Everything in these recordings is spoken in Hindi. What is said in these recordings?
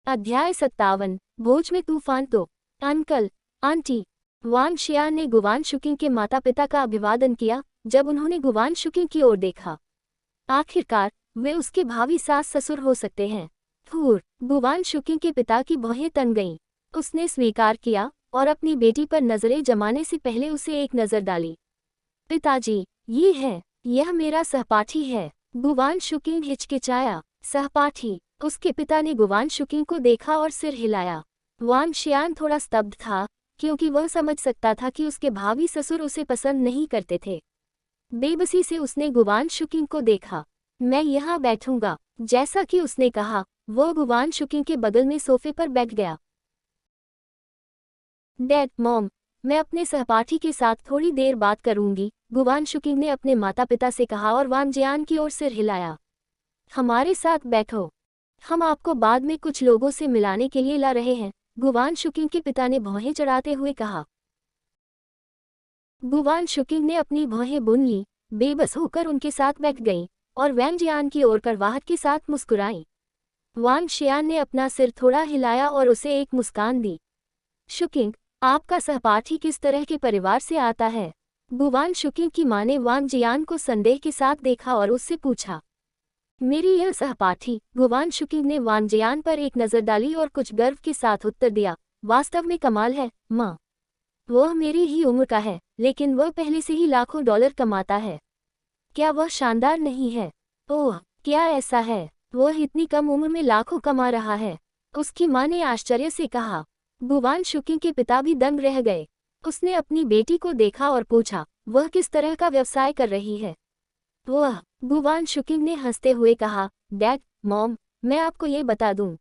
अध्याय 57। भोज में तूफान। तो अंकल, आंटी, वांग शियान ने गुवान शुकिंग के माता पिता का अभिवादन किया। जब उन्होंने गुवान शुकिंग की ओर देखा, आखिरकार वे उसके भावी सास ससुर हो सकते हैं। फूर, गुवान शुकिंग के पिता की भौहें तन गईं। उसने स्वीकार किया और अपनी बेटी पर नजरें जमाने से पहले उसे एक नजर डाली। पिताजी, ये है, यह मेरा सहपाठी है। गुवान शुकिंग हिचकिचाया। सहपाठी? उसके पिता ने गुवान शुकिंग को देखा और सिर हिलाया। वांग शियान थोड़ा स्तब्ध था, क्योंकि वह समझ सकता था कि उसके भावी ससुर उसे पसंद नहीं करते थे। बेबसी से उसने गुवान शुकिंग को देखा। मैं यहाँ बैठूंगा, जैसा कि उसने कहा। वह गुवान शुकिंग के बगल में सोफे पर बैठ गया। डैड, मॉम, मैं अपने सहपाठी के साथ थोड़ी देर बात करूंगी, गुवान शुकिंग ने अपने माता पिता से कहा और वांग जियान की ओर सिर हिलाया। हमारे साथ बैठो, हम आपको बाद में कुछ लोगों से मिलाने के लिए ला रहे हैं, गुवान शुकिंग के पिता ने भौहें चढ़ाते हुए कहा। गुवान शुकिंग ने अपनी भौहें बुन ली, बेबस होकर उनके साथ बैठ गईं और वांग जियान की ओर करवाहट के साथ मुस्कुराईं। वांग शियान ने अपना सिर थोड़ा हिलाया और उसे एक मुस्कान दी। शुकिंग, आपका सहपाठी किस तरह के परिवार से आता है? गुवान शुकिंग की मां ने वांग जियान को संदेह के साथ देखा और उससे पूछा। मेरी यह सहपाठी, गुवान शुकिंग ने वांग जियान पर एक नज़र डाली और कुछ गर्व के साथ उत्तर दिया, वास्तव में कमाल है, माँ। वह मेरी ही उम्र का है, लेकिन वह पहले से ही लाखों डॉलर कमाता है। क्या वह शानदार नहीं है? ओह, क्या ऐसा है? वह इतनी कम उम्र में लाखों कमा रहा है, उसकी माँ ने आश्चर्य से कहा। गुवान शुकिंग के पिता भी दंग रह गए। उसने अपनी बेटी को देखा और पूछा, वह किस तरह का व्यवसाय कर रही है? वह, गुवान शुकिंग ने हंसते हुए कहा, डैड, मॉम, मैं आपको ये बता दूं,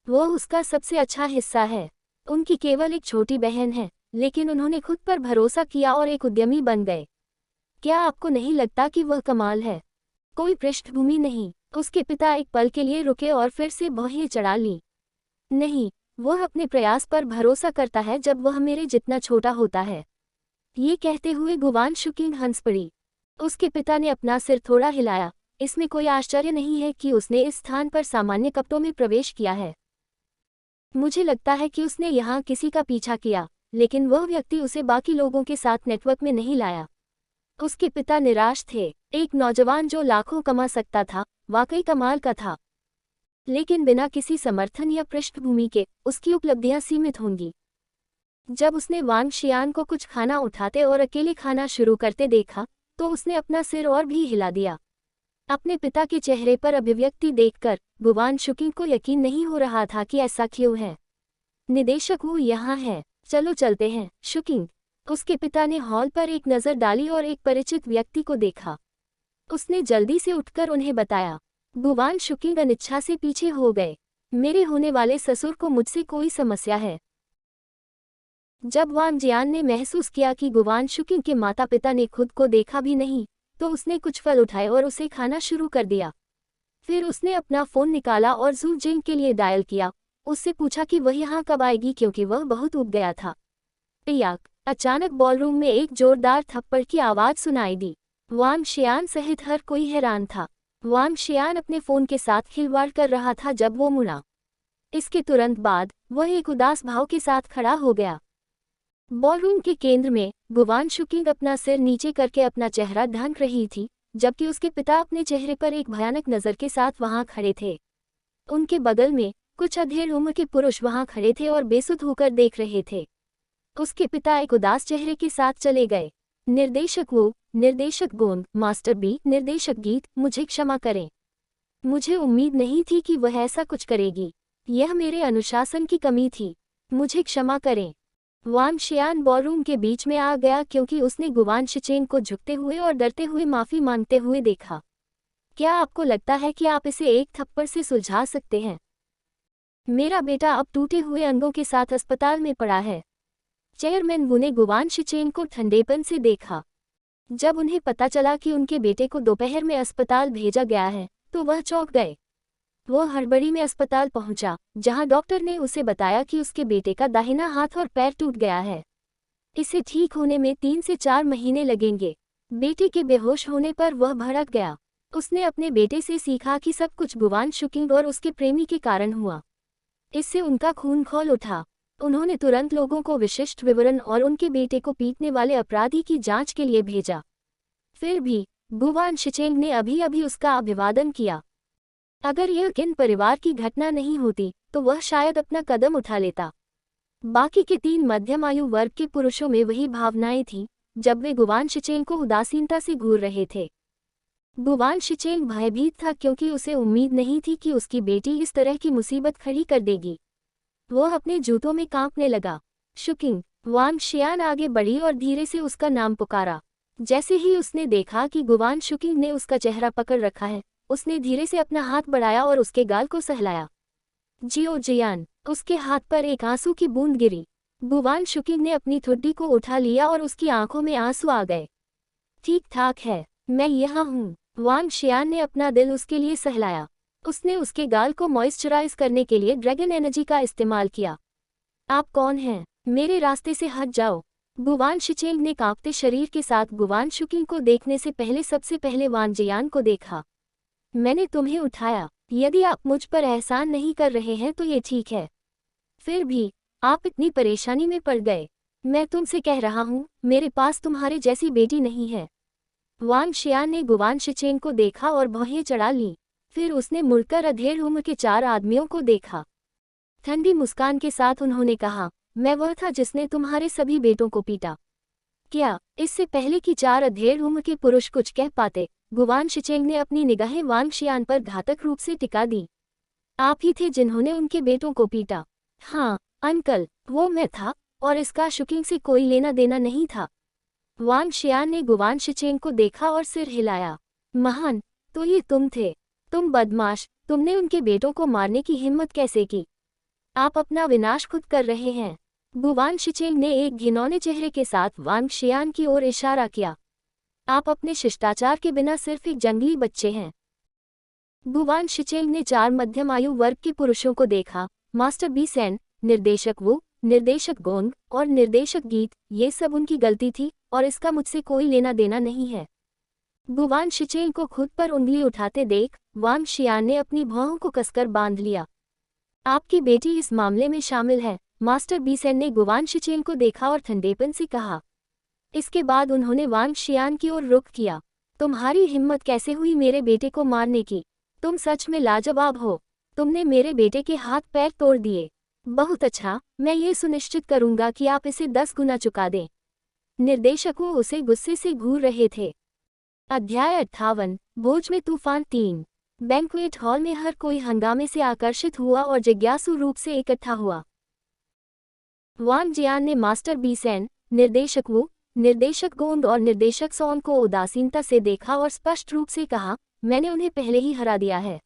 वह उसका सबसे अच्छा हिस्सा है। उनकी केवल एक छोटी बहन है, लेकिन उन्होंने खुद पर भरोसा किया और एक उद्यमी बन गए। क्या आपको नहीं लगता कि वह कमाल है? कोई पृष्ठभूमि नहीं। उसके पिता एक पल के लिए रुके और फिर से भौहें चढ़ा लीं। नहीं, वह अपने प्रयास पर भरोसा करता है जब वह मेरे जितना छोटा होता है। ये कहते हुए गुवान शुकिंग हंस पड़ी। उसके पिता ने अपना सिर थोड़ा हिलाया। इसमें कोई आश्चर्य नहीं है कि उसने इस स्थान पर सामान्य कपड़ों में प्रवेश किया है। मुझे लगता है कि उसने यहाँ किसी का पीछा किया, लेकिन वह व्यक्ति उसे बाकी लोगों के साथ नेटवर्क में नहीं लाया। उसके पिता निराश थे। एक नौजवान जो लाखों कमा सकता था, वाकई कमाल का था। लेकिन बिना किसी समर्थन या पृष्ठभूमि के, उसकी उपलब्धियां सीमित होंगी। जब उसने वांग शियान को कुछ खाना उठाते और अकेले खाना शुरू करते देखा, तो उसने अपना सिर और भी हिला दिया। अपने पिता के चेहरे पर अभिव्यक्ति देखकर गुवान शुकिंग को यकीन नहीं हो रहा था कि ऐसा क्यों है। निदेशक वो यहाँ है, चलो चलते हैं, शुकिंग। उसके पिता ने हॉल पर एक नज़र डाली और एक परिचित व्यक्ति को देखा। उसने जल्दी से उठकर उन्हें बताया। गुवान शुकिंग अनिच्छा से पीछे हो गए। मेरे होने वाले ससुर को मुझसे कोई समस्या है। जब वांग जियान ने महसूस किया कि गुवान शुकिंग के माता पिता ने खुद को देखा भी नहीं, तो उसने कुछ फल उठाए और उसे खाना शुरू कर दिया। फिर उसने अपना फ़ोन निकाला और जू जिंग के लिए डायल किया। उससे पूछा कि वह यहाँ कब आएगी, क्योंकि वह बहुत ऊब गया था। याक! अचानक बॉलरूम में एक जोरदार थप्पड़ की आवाज़ सुनाई दी। वांग शियान सहित हर कोई हैरान था। वांग शियान अपने फ़ोन के साथ खिलवाड़ कर रहा था जब वो मुड़ा। इसके तुरंत बाद वह एक उदास भाव के साथ खड़ा हो गया। बॉलरूम के केंद्र में गुवान शुकिंग अपना सिर नीचे करके अपना चेहरा ढांक रही थी, जबकि उसके पिता अपने चेहरे पर एक भयानक नज़र के साथ वहां खड़े थे। उनके बगल में कुछ अधेड़ उम्र के पुरुष वहां खड़े थे और बेसुध होकर देख रहे थे। उसके पिता एक उदास चेहरे के साथ चले गए। निर्देशक वो, निर्देशक गोंद, मास्टर बी, निर्देशक गीत, मुझे क्षमा करें। मुझे उम्मीद नहीं थी कि वह ऐसा कुछ करेगी। यह मेरे अनुशासन की कमी थी। मुझे क्षमा करें। वांग शियान बॉलरूम के बीच में आ गया क्योंकि उसने गुवान शिचेंग को झुकते हुए और डरते हुए माफ़ी मांगते हुए देखा। क्या आपको लगता है कि आप इसे एक थप्पड़ से सुलझा सकते हैं? मेरा बेटा अब टूटे हुए अंगों के साथ अस्पताल में पड़ा है। चेयरमैन वू ने गुवान शिचेंग को ठंडेपन से देखा। जब उन्हें पता चला कि उनके बेटे को दोपहर में अस्पताल भेजा गया है, तो वह चौंक गए। वो हड़बड़ी में अस्पताल पहुंचा, जहां डॉक्टर ने उसे बताया कि उसके बेटे का दाहिना हाथ और पैर टूट गया है। इसे ठीक होने में 3 से 4 महीने लगेंगे। बेटे के बेहोश होने पर वह भड़क गया। उसने अपने बेटे से सीखा कि सब कुछ गुवान शुकिंग और उसके प्रेमी के कारण हुआ। इससे उनका खून खौल उठा। उन्होंने तुरंत लोगों को विशिष्ट विवरण और उनके बेटे को पीटने वाले अपराधी की जांच के लिए भेजा। फिर भी गुवान शिचेंग ने अभी अभी उसका अभिवादन किया। अगर यह किन परिवार की घटना नहीं होती तो वह शायद अपना कदम उठा लेता। बाकी के 3 मध्यम आयु वर्ग के पुरुषों में वही भावनाएं थीं जब वे गुवान शिचेंग को उदासीनता से घूर रहे थे। गुवान शिचेंग भयभीत था क्योंकि उसे उम्मीद नहीं थी कि उसकी बेटी इस तरह की मुसीबत खड़ी कर देगी। वह अपने जूतों में कांपने लगा। शुकिंग। वांग शियान आगे बढ़ी और धीरे से उसका नाम पुकारा। जैसे ही उसने देखा कि गुवान शुकिंग ने उसका चेहरा पकड़ रखा है, उसने धीरे से अपना हाथ बढ़ाया और उसके गाल को सहलाया। जियो जियान। उसके हाथ पर एक आंसू की बूंद गिरी। गुवान शुकिंग ने अपनी ठुड्डी को उठा लिया और उसकी आंखों में आंसू आ गए। ठीक ठाक है, मैं यहाँ हूँ। वांग शियान ने अपना दिल उसके लिए सहलाया। उसने उसके गाल को मॉइस्चराइज करने के लिए ड्रैगन एनर्जी का इस्तेमाल किया। आप कौन हैं? मेरे रास्ते से हट जाओ। गुवान शिचेंग ने कांपते शरीर के साथ गुवान शुकिंग को देखने से पहले सबसे पहले वांग जियान को देखा। मैंने तुम्हें उठाया। यदि आप मुझ पर एहसान नहीं कर रहे हैं तो ये ठीक है। फिर भी आप इतनी परेशानी में पड़ गए। मैं तुमसे कह रहा हूँ, मेरे पास तुम्हारे जैसी बेटी नहीं है। वांग शियान ने गुवान शिचेंग को देखा और भौहें चढ़ा लीं। फिर उसने मुड़कर अधेड़ उम्र के 4 आदमियों को देखा। ठंडी मुस्कान के साथ उन्होंने कहा, मैं वह था जिसने तुम्हारे सभी बेटों को पीटा। क्या इससे पहले कि 4 अधेड़ उम्र के पुरुष कुछ कह पाते, गुवान शिचेंग ने अपनी निगाहें वांग शियान पर घातक रूप से टिका दी। आप ही थे जिन्होंने उनके बेटों को पीटा। हाँ अंकल, वो मैं था, और इसका शुकिंग से कोई लेना देना नहीं था। वांग शियान ने गुवान शिचेंग को देखा और सिर हिलाया। महान, तो ये तुम थे। तुम बदमाश, तुमने उनके बेटों को मारने की हिम्मत कैसे की? आप अपना विनाश खुद कर रहे हैं। गुवान शिचेंग ने एक घिनौने चेहरे के साथ वांग शियान की ओर इशारा किया। आप अपने शिष्टाचार के बिना सिर्फ एक जंगली बच्चे हैं। गुवान शिचेंग ने 4 मध्यम आयु वर्ग के पुरुषों को देखा। मास्टर बी सेन, निर्देशक वू, निर्देशक गोंग और निर्देशक गीत, ये सब उनकी गलती थी और इसका मुझसे कोई लेना देना नहीं है। गुवान शिचेंग को खुद पर उंगली उठाते देख वांग शियान ने अपनी भौहों को कसकर बांध लिया। आपकी बेटी इस मामले में शामिल है। मास्टर बी सेन ने गुवान शिचेंग को देखा और ठंडेपन से कहा। इसके बाद उन्होंने वांग शियान की ओर रुख किया। तुम्हारी हिम्मत कैसे हुई मेरे बेटे को मारने की? तुम सच में लाजवाब हो। तुमने मेरे बेटे के हाथ पैर तोड़ दिए। बहुत अच्छा, मैं ये सुनिश्चित करूंगा कि आप इसे 10 गुना चुका दें। निर्देशकों उसे गुस्से से घूर रहे थे। अध्याय 58। भोज में तूफान 3। बैंक्वेट हॉल में हर कोई हंगामे से आकर्षित हुआ और जिज्ञासु रूप से इकट्ठा हुआ। वांग जियान ने मास्टर बी सेन, निर्देशक वू, निर्देशक गोंड और निर्देशक सॉन को उदासीनता से देखा और स्पष्ट रूप से कहा, मैंने उन्हें पहले ही हरा दिया है।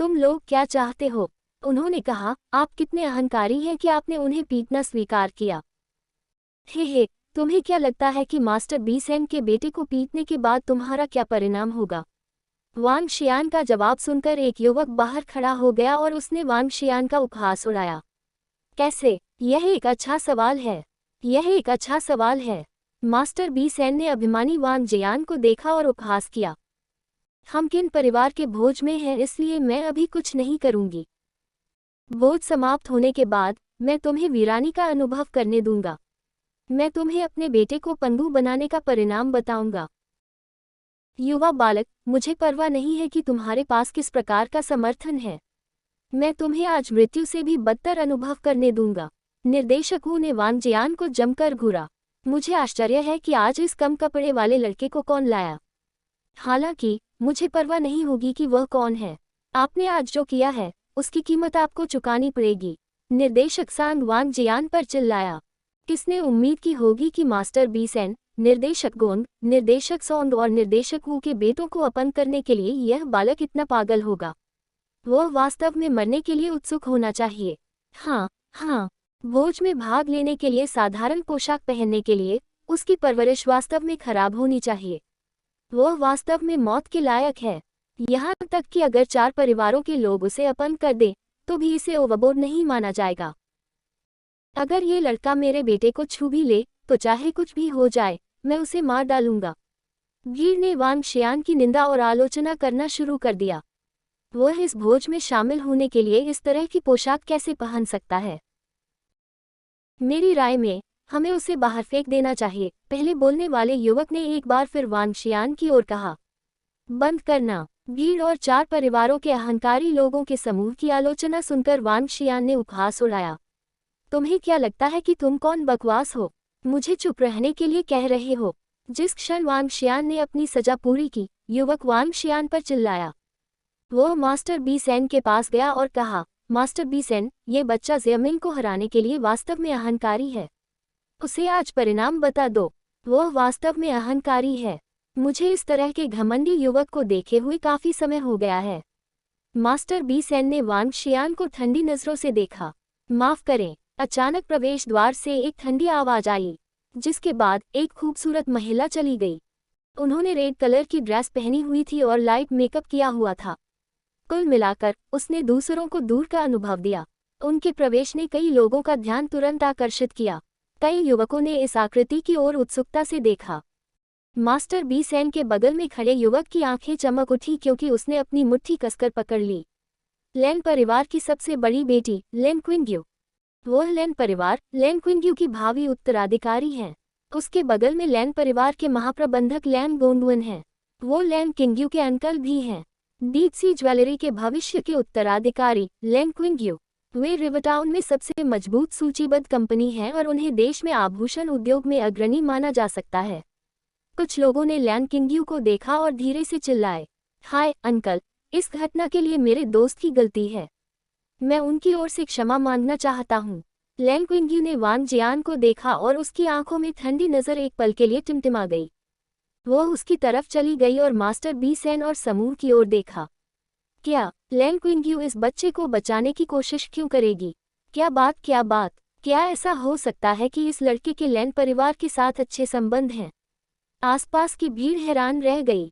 तुम लोग क्या चाहते हो? उन्होंने कहा, आप कितने अहंकारी हैं कि आपने उन्हें पीटना स्वीकार किया। हे, तुम्हें क्या लगता है कि मास्टर बी सेन के बेटे को पीटने के बाद तुम्हारा क्या परिणाम होगा? वांग शियान का जवाब सुनकर एक युवक बाहर खड़ा हो गया और उसने वांग शियान का उपहास उड़ाया। कैसे? यह एक अच्छा सवाल है। यह एक अच्छा सवाल है। मास्टर बी सेन ने अभिमानी वांग जियान को देखा और उपहास किया। हम किन परिवार के भोज में हैं इसलिए मैं अभी कुछ नहीं करूंगी। भोज समाप्त होने के बाद मैं तुम्हें वीरानी का अनुभव करने दूंगा। मैं तुम्हें अपने बेटे को पंगु बनाने का परिणाम बताऊंगा। युवा बालक, मुझे परवाह नहीं है कि तुम्हारे पास किस प्रकार का समर्थन है। मैं तुम्हें आज मृत्यु से भी बदतर अनुभव करने दूंगा। निर्देशक वू ने वांग जियान को जमकर घूरा। मुझे आश्चर्य है कि आज इस कम कपड़े वाले लड़के को कौन लाया। हालांकि मुझे परवाह नहीं होगी कि वह कौन है। आपने आज जो किया है उसकी कीमत आपको चुकानी पड़ेगी। निर्देशक सांग वांग जियान पर चिल्लाया। किसने उम्मीद की होगी कि मास्टर बी सेन, निर्देशक गोंग, निर्देशक सौंग और निर्देशक वू के बेटों को अपंग करने के लिए यह बालक इतना पागल होगा। वह वास्तव में मरने के लिए उत्सुक होना चाहिए। हाँ, भोज में भाग लेने के लिए साधारण पोशाक पहनने के लिए उसकी परवरिश वास्तव में खराब होनी चाहिए। वह वास्तव में मौत के लायक है। यहाँ तक कि अगर 4 परिवारों के लोग उसे अपंग कर दें तो भी इसे ओवरबोर्ड नहीं माना जाएगा। अगर ये लड़का मेरे बेटे को छू भी ले तो चाहे कुछ भी हो जाए, मैं उसे मार डालूंगा। भीड़ ने वांग शियान की निंदा और आलोचना करना शुरू कर दिया। वह इस भोज में शामिल होने के लिए इस तरह की पोशाक कैसे पहन सकता है? मेरी राय में हमें उसे बाहर फेंक देना चाहिए, पहले बोलने वाले युवक ने एक बार फिर वांग शियान की ओर कहा। बंद करना। भीड़ और 4 परिवारों के अहंकारी लोगों के समूह की आलोचना सुनकर वांग शियान ने उपहास उड़ाया। तुम्हें क्या लगता है कि तुम कौन बकवास हो? मुझे चुप रहने के लिए कह रहे हो? जिस क्षण वांग शियान ने अपनी सजा पूरी की, युवक वांग शियान पर चिल्लाया। वह मास्टर बी सेन के पास गया और कहा, मास्टर बी सेन, ये बच्चा ज़ेमिंग को हराने के लिए वास्तव में अहंकारी है। उसे आज परिणाम बता दो। वह वास्तव में अहंकारी है। मुझे इस तरह के घमंडी युवक को देखे हुए काफी समय हो गया है। मास्टर बी सेन ने वांग शियान को ठंडी नजरों से देखा। माफ करें। अचानक प्रवेश द्वार से एक ठंडी आवाज आई, जिसके बाद एक खूबसूरत महिला चली गई। उन्होंने रेड कलर की ड्रेस पहनी हुई थी और लाइट मेकअप किया हुआ था। कुल मिलाकर उसने दूसरों को दूर का अनुभव दिया। उनके प्रवेश ने कई लोगों का ध्यान तुरंत आकर्षित किया। कई युवकों ने इस आकृति की ओर उत्सुकता से देखा। मास्टर बी सेन के बगल में खड़े युवक की आंखें चमक उठी क्योंकि उसने अपनी मुट्ठी कसकर पकड़ ली। लैन परिवार की सबसे बड़ी बेटी लैन क्विंग्यू। वह लैन परिवार लैन क्विंग्यू की भावी उत्तराधिकारी हैं। उसके बगल में लैन परिवार के महाप्रबंधक लैन गोंडवन हैं। वो लैन किंग्यू के अंकल भी हैं। डीप सी ज्वेलरी के भविष्य के उत्तराधिकारी लैन क्विंग्यू। वे रिवरटाउन में सबसे मजबूत सूचीबद्ध कंपनी है और उन्हें देश में आभूषण उद्योग में अग्रणी माना जा सकता है। कुछ लोगों ने लैन किंग्यू को देखा और धीरे से चिल्लाए, हाय अंकल, इस घटना के लिए मेरे दोस्त की गलती है। मैं उनकी ओर से क्षमा मांगना चाहता हूँ। लैन किंग्यू ने वांग जियान को देखा और उसकी आंखों में ठंडी नजर एक पल के लिए टिमटिमा गई। वह उसकी तरफ चली गई और मास्टर बी सेन और समूह की ओर देखा। क्या लैन किंग्यू इस बच्चे को बचाने की कोशिश क्यों करेगी? क्या बात? क्या ऐसा हो सकता है कि इस लड़के के लैन परिवार के साथ अच्छे संबंध हैं? आसपास की भीड़ हैरान रह गई।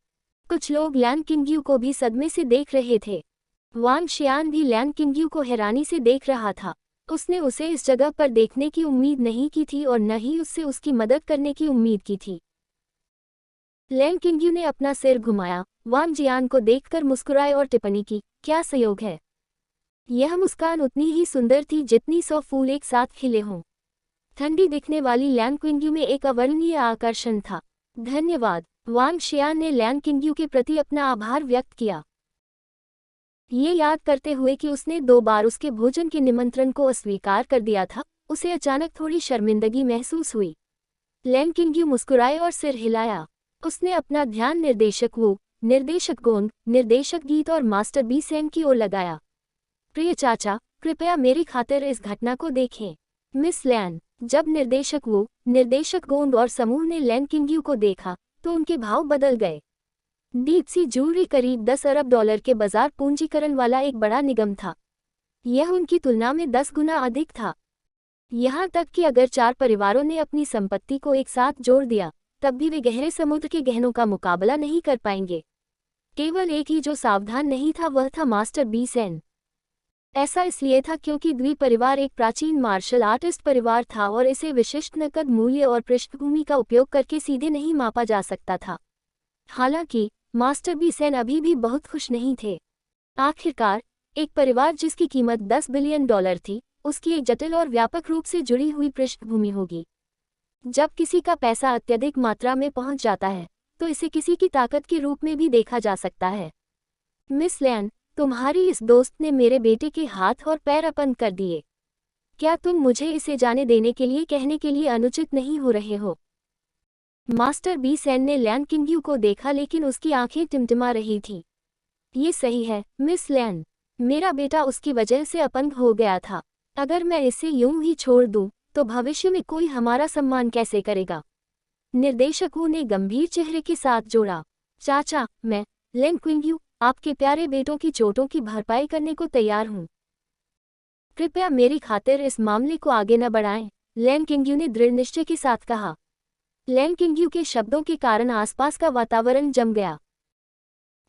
कुछ लोग लैन किंग्यू को भी सदमे से देख रहे थे। वांग शियान भी लैन किंग्यू को हैरानी से देख रहा था। उसने उसे इस जगह पर देखने की उम्मीद नहीं की थी और न ही उससे उसकी मदद करने की उम्मीद की थी। लैन किंग्यू ने अपना सिर घुमाया, वांग जियान को देखकर मुस्कुराए और टिप्पणी की, क्या संयोग है। यह मुस्कान उतनी ही सुंदर थी जितनी 100 फूल एक साथ खिले हों। ठंडी दिखने वाली लैन किंग्यू में एक अवर्णनीय आकर्षण था। धन्यवाद। वांग शियान ने लैन किंग्यू के प्रति अपना आभार व्यक्त किया, ये याद करते हुए कि उसने 2 बार उसके भोजन के निमंत्रण को अस्वीकार कर दिया था। उसे अचानक थोड़ी शर्मिंदगी महसूस हुई। लैन किंग्यू मुस्कुराए और सिर हिलाया। उसने अपना ध्यान निर्देशक वू, निर्देशक गोंग, निर्देशक गीत और मास्टर बी सेन की ओर लगाया। प्रिय चाचा, कृपया मेरी खातिर इस घटना को देखें। मिस लैन। जब निर्देशक वू, निर्देशक गोंग और समूह ने लैन किंग्यू को देखा तो उनके भाव बदल गए। डीप सी ज्वेलरी करीब 10 अरब डॉलर के बाजार पूंजीकरण वाला एक बड़ा निगम था। यह उनकी तुलना में 10 गुना अधिक था। यहाँ तक कि अगर 4 परिवारों ने अपनी संपत्ति को एक साथ जोड़ दिया तब भी वे गहरे समुद्र के गहनों का मुकाबला नहीं कर पाएंगे। केवल एक ही जो सावधान नहीं था वह था मास्टर बी सेन। ऐसा इसलिए था क्योंकि द्वी परिवार एक प्राचीन मार्शल आर्टिस्ट परिवार था और इसे विशिष्ट नकद मूल्य और पृष्ठभूमि का उपयोग करके सीधे नहीं मापा जा सकता था। हालांकि मास्टर बी सेन अभी भी बहुत खुश नहीं थे। आखिरकार एक परिवार जिसकी कीमत 10 बिलियन डॉलर थी, उसकी एक जटिल और व्यापक रूप से जुड़ी हुई पृष्ठभूमि होगी। जब किसी का पैसा अत्यधिक मात्रा में पहुंच जाता है तो इसे किसी की ताकत के रूप में भी देखा जा सकता है। मिस लैन, तुम्हारी इस दोस्त ने मेरे बेटे के हाथ और पैर अपंग कर दिए। क्या तुम मुझे इसे जाने देने के लिए कहने के लिए अनुचित नहीं हो रहे हो? मास्टर बी सेन ने लैन किंग्यू को देखा लेकिन उसकी आंखें टिमटिमा रही थीं। ये सही है मिस लैन, मेरा बेटा उसकी वजह से अपंग हो गया था। अगर मैं इसे यूं ही छोड़ दूं तो भविष्य में कोई हमारा सम्मान कैसे करेगा? निर्देशक वू ने गंभीर चेहरे के साथ जोड़ा। चाचा, मैं लैन किंग्यू आपके प्यारे बेटों की चोटों की भरपाई करने को तैयार हूँ। कृपया मेरी खातिर इस मामले को आगे न बढ़ाएं, लैन किंग्यू ने दृढ़ निश्चय के साथ कहा। लैन किंग्यू के शब्दों के कारण आसपास का वातावरण जम गया।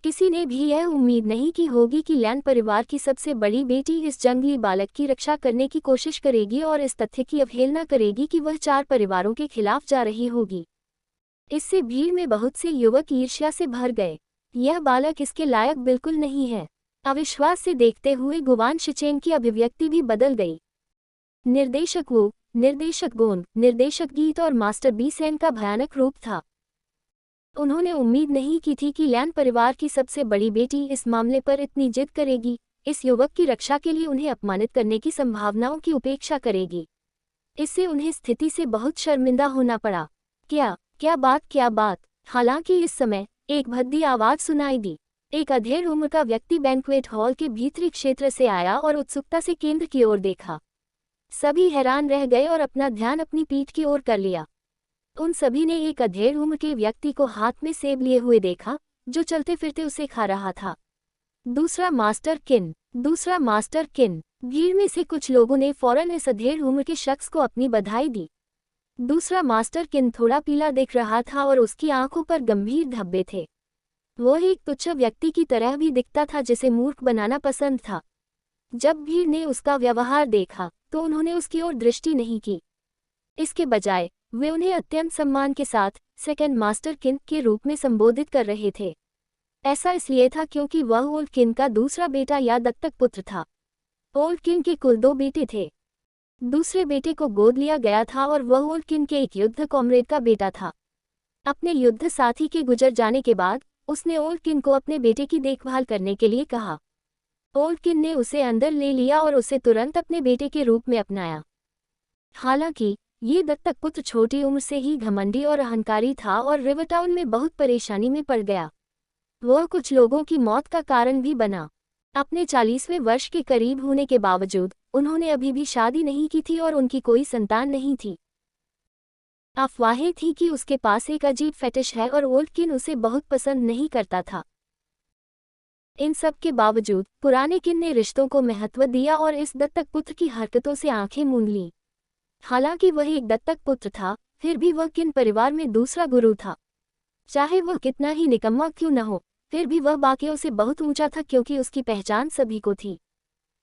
किसी ने भी यह उम्मीद नहीं की होगी कि लैन परिवार की सबसे बड़ी बेटी इस जंगली बालक की रक्षा करने की कोशिश करेगी और इस तथ्य की अवहेलना करेगी कि वह 4 परिवारों के खिलाफ जा रही होगी। इससे भीड़ में बहुत से युवक ईर्ष्या से भर गए। यह बालक इसके लायक बिल्कुल नहीं है। अविश्वास से देखते हुए गुवान शिचेंग की अभिव्यक्ति भी बदल गई। निर्देशक वो, निर्देशक गोन, निर्देशक गीत और मास्टर बी सेन का भयानक रूप था। उन्होंने उम्मीद नहीं की थी कि लैन परिवार की सबसे बड़ी बेटी इस मामले पर इतनी जिद करेगी, इस युवक की रक्षा के लिए उन्हें अपमानित करने की संभावनाओं की उपेक्षा करेगी। इससे उन्हें स्थिति से बहुत शर्मिंदा होना पड़ा। क्या बात। हालांकि इस समय एक भद्दी आवाज सुनाई दी। एक अधेड़ उम्र का व्यक्ति बैंक्वेट हॉल के भीतरी क्षेत्र से आया और उत्सुकता से केंद्र की ओर देखा। सभी हैरान रह गए और अपना ध्यान अपनी पीठ की ओर कर लिया। उन सभी ने एक अधेड़ उम्र के व्यक्ति को हाथ में सेब लिए हुए देखा, जो चलते फिरते उसे खा रहा था। दूसरा मास्टर किन। भीड़ में से कुछ लोगों ने फौरन इस अधेड़ उम्र के शख्स को अपनी बधाई दी। दूसरा मास्टर किन थोड़ा पीला दिख रहा था और उसकी आंखों पर गंभीर धब्बे थे। वो एक तुच्छ व्यक्ति की तरह भी दिखता था जिसे मूर्ख बनाना पसंद था। जब भीड़ ने उसका व्यवहार देखा तो उन्होंने उसकी ओर दृष्टि नहीं की। इसके बजाय वे उन्हें अत्यंत सम्मान के साथ सेकंड मास्टर किन के रूप में संबोधित कर रहे थे। ऐसा इसलिए था क्योंकि वह ओल्ड किन का दूसरा बेटा या दत्तक पुत्र था। ओल्ड किन के कुल 2 बेटे थे। दूसरे बेटे को गोद लिया गया था और वह ओल्ड किन के एक युद्ध कॉमरेड का बेटा था। अपने युद्ध साथी के गुजर जाने के बाद उसने ओल्ड किन को अपने बेटे की देखभाल करने के लिए कहा। ओल्ड किन ने उसे अंदर ले लिया और उसे तुरंत अपने बेटे के रूप में अपनाया। हालांकि ये दत्तक पुत्र छोटी उम्र से ही घमंडी और अहंकारी था और रिवरटाउन में बहुत परेशानी में पड़ गया। वह कुछ लोगों की मौत का कारण भी बना। अपने 40वें वर्ष के करीब होने के बावजूद उन्होंने अभी भी शादी नहीं की थी और उनकी कोई संतान नहीं थी। अफवाहें थी कि उसके पास एक अजीब फेटिश है और ओल्ड किन उसे बहुत पसंद नहीं करता था। इन सब के बावजूद पुराने किन ने रिश्तों को महत्व दिया और इस दत्तक पुत्र की हरकतों से आंखें मूंद लीं। हालांकि वह एक दत्तक पुत्र था, फिर भी वह किन परिवार में दूसरा गुरु था। चाहे वह कितना ही निकम्मा क्यों न हो, फिर भी वह बाकियों से बहुत ऊंचा था क्योंकि उसकी पहचान सभी को थी।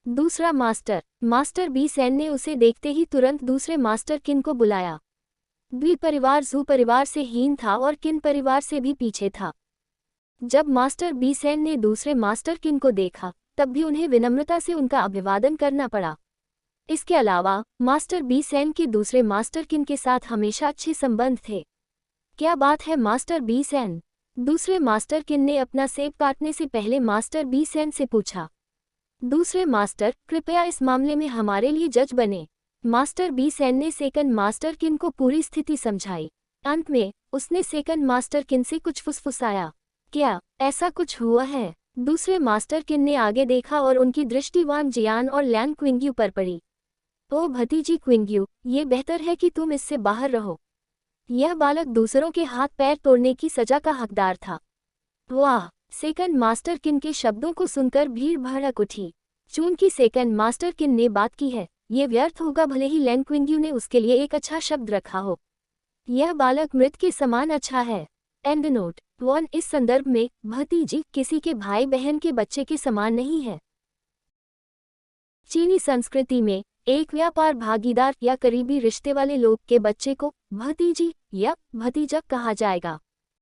दूसरा मास्टर बी सेन ने उसे देखते ही तुरंत दूसरे मास्टर किन को बुलाया। बी परिवार जू परिवार से हीन था और किन परिवार से भी पीछे था। जब मास्टर बी सेन ने दूसरे मास्टर किन को देखा तब भी उन्हें विनम्रता से उनका अभिवादन करना पड़ा। इसके अलावा मास्टर बी सेन के दूसरे मास्टर किन के साथ हमेशा अच्छे संबंध थे। क्या बात है मास्टर बी सेन? दूसरे मास्टर किन ने अपना सेब काटने से पहले मास्टर बी सेन से पूछा। दूसरे मास्टर, कृपया इस मामले में हमारे लिए जज बने। मास्टर बी सेन ने सेकंड मास्टर किन को पूरी स्थिति समझाई। अंत में उसने सेकंड मास्टर किन से कुछ फुसफुसाया। क्या ऐसा कुछ हुआ है? दूसरे मास्टर किन ने आगे देखा और उनकी दृष्टि वांग जियान और लैन क्विंग्यू पर पड़ी। ओ भतीजी क्विंग्यू, ये बेहतर है कि तुम इससे बाहर रहो। यह बालक दूसरों के हाथ पैर तोड़ने की सजा का हकदार था। वाह! सेकंड मास्टर किन के शब्दों को सुनकर भीड़ भड़क उठी। चूंकि सेकंड मास्टर किन ने बात की है, ये व्यर्थ होगा भले ही लैन क्विंग्यू ने उसके लिए एक अच्छा शब्द रखा हो। यह बालक मृत के समान अच्छा है। एंड नोट 1 इस संदर्भ में भतीजी किसी के भाई बहन के बच्चे के समान नहीं है। चीनी संस्कृति में एक व्यापार भागीदार या करीबी रिश्ते वाले लोग के बच्चे को भतीजी या भतीजा कहा जाएगा।